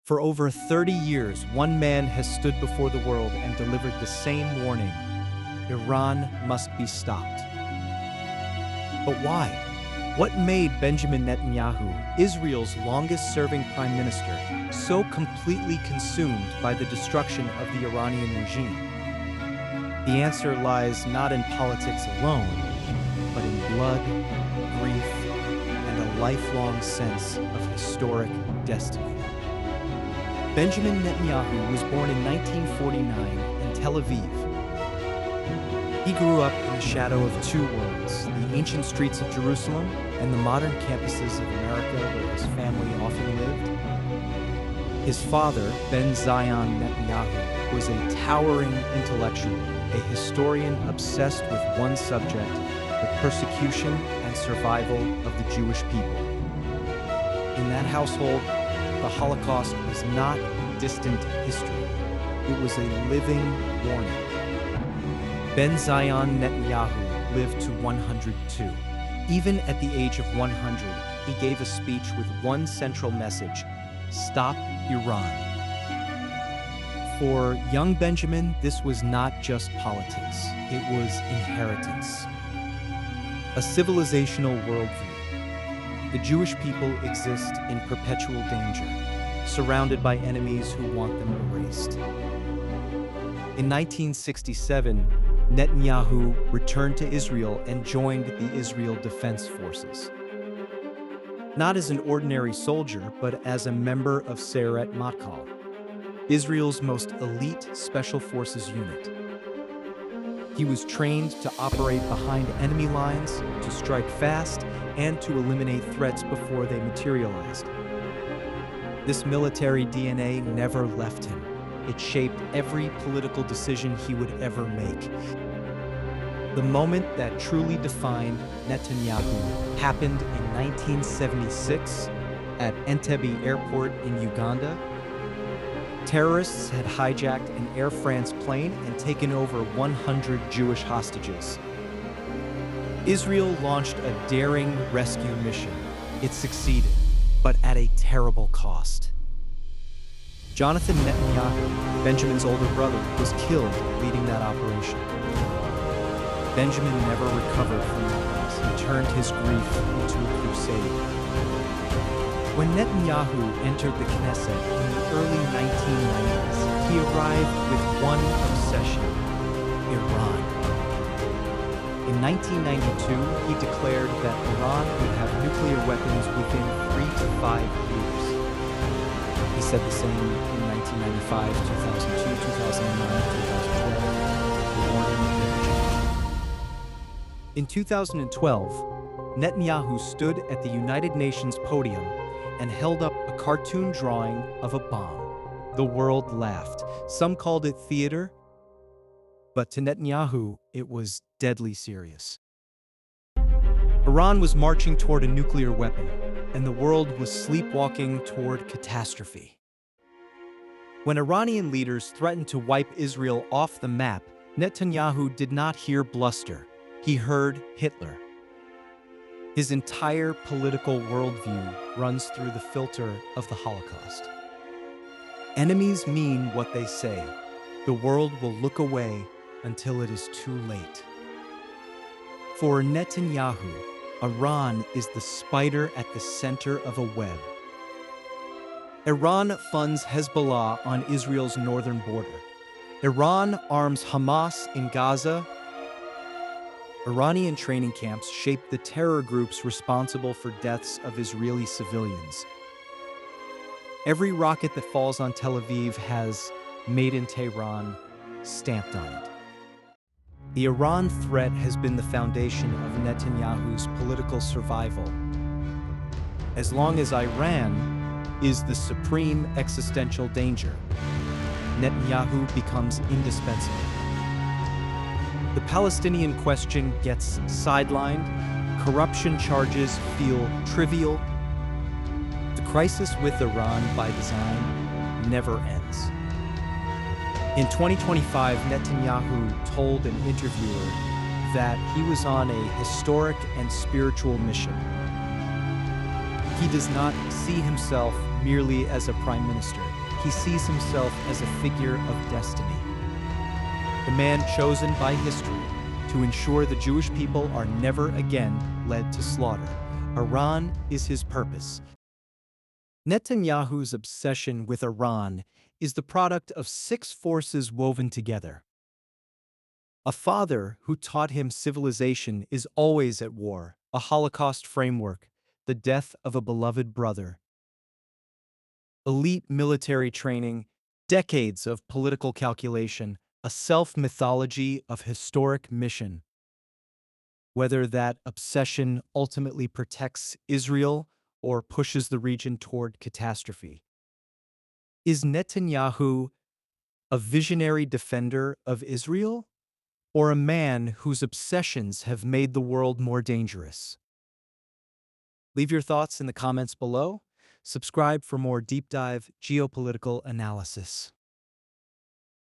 For over 30 years, one man has stood before the world and delivered the same warning: Iran must be stopped. But why? What made Benjamin Netanyahu, Israel's longest-serving prime minister, so completely consumed by the destruction of the Iranian regime? The answer lies not in politics alone, but in blood, grief, and a lifelong sense of historic destiny. Benjamin Netanyahu was born in 1949 in Tel Aviv. He grew up in the shadow of two worlds, the ancient streets of Jerusalem and the modern campuses of America where his family often lived. His father, Ben Zion Netanyahu, was a towering intellectual, a historian obsessed with one subject: the persecution and survival of the Jewish people. In that household, the Holocaust was not distant history. It was a living warning. Ben Zion Netanyahu lived to 102. Even at the age of 100, he gave a speech with one central message: stop Iran. For young Benjamin, this was not just politics, it was inheritance. A civilizational worldview. The Jewish people exist in perpetual danger, surrounded by enemies who want them erased. In 1967, Netanyahu returned to Israel and joined the Israel Defense Forces. Not as an ordinary soldier, but as a member of Sayeret Matkal, Israel's most elite special forces unit. He was trained to operate behind enemy lines, to strike fast, and to eliminate threats before they materialized. This military DNA never left him. It shaped every political decision he would ever make. The moment that truly defined Netanyahu happened in 1976 at Entebbe Airport in Uganda. Terrorists had hijacked an Air France plane and taken over 100 Jewish hostages. Israel launched a daring rescue mission. It succeeded, but at a terrible cost. Jonathan Netanyahu, Benjamin's older brother, was killed leading that operation. Benjamin never recovered from that loss. He turned his grief into a crusade. When Netanyahu entered the Knesset in the early 1990s, he arrived with one obsession: Iran. In 1992, he declared that Iran would have nuclear weapons within 3 to 5 years. He said the same in 1995, 2002, 2009, 2012. The warning never changed. In 2012, Netanyahu stood at the United Nations podium and held up a cartoon drawing of a bomb. The world laughed. Some called it theater, but to Netanyahu, it was deadly serious. Iran was marching toward a nuclear weapon, and the world was sleepwalking toward catastrophe. When Iranian leaders threatened to wipe Israel off the map, Netanyahu did not hear bluster. He heard Hitler. His entire political worldview runs through the filter of the Holocaust. Enemies mean what they say. The world will look away until it is too late. For Netanyahu, Iran is the spider at the center of a web. Iran funds Hezbollah on Israel's northern border. Iran arms Hamas in Gaza. Iranian training camps shape the terror groups responsible for deaths of Israeli civilians. Every rocket that falls on Tel Aviv has "Made in Tehran" stamped on it. The Iran threat has been the foundation of Netanyahu's political survival. As long as Iran is the supreme existential danger, Netanyahu becomes indispensable. The Palestinian question gets sidelined, corruption charges feel trivial. The crisis with Iran by design never ends. In 2025, Netanyahu told an interviewer that he was on a historic and spiritual mission. He does not see himself merely as a prime minister. He sees himself as a figure of destiny, the man chosen by history to ensure the Jewish people are never again led to slaughter. Iran is his purpose. Netanyahu's obsession with Iran is the product of six forces woven together. A father who taught him civilization is always at war, a Holocaust framework, the death of a beloved brother. Elite military training, decades of political calculation, a self-mythology of historic mission. Whether that obsession ultimately protects Israel or pushes the region toward catastrophe. Is Netanyahu a visionary defender of Israel, or a man whose obsessions have made the world more dangerous? Leave your thoughts in the comments below. Subscribe for more deep dive geopolitical analysis.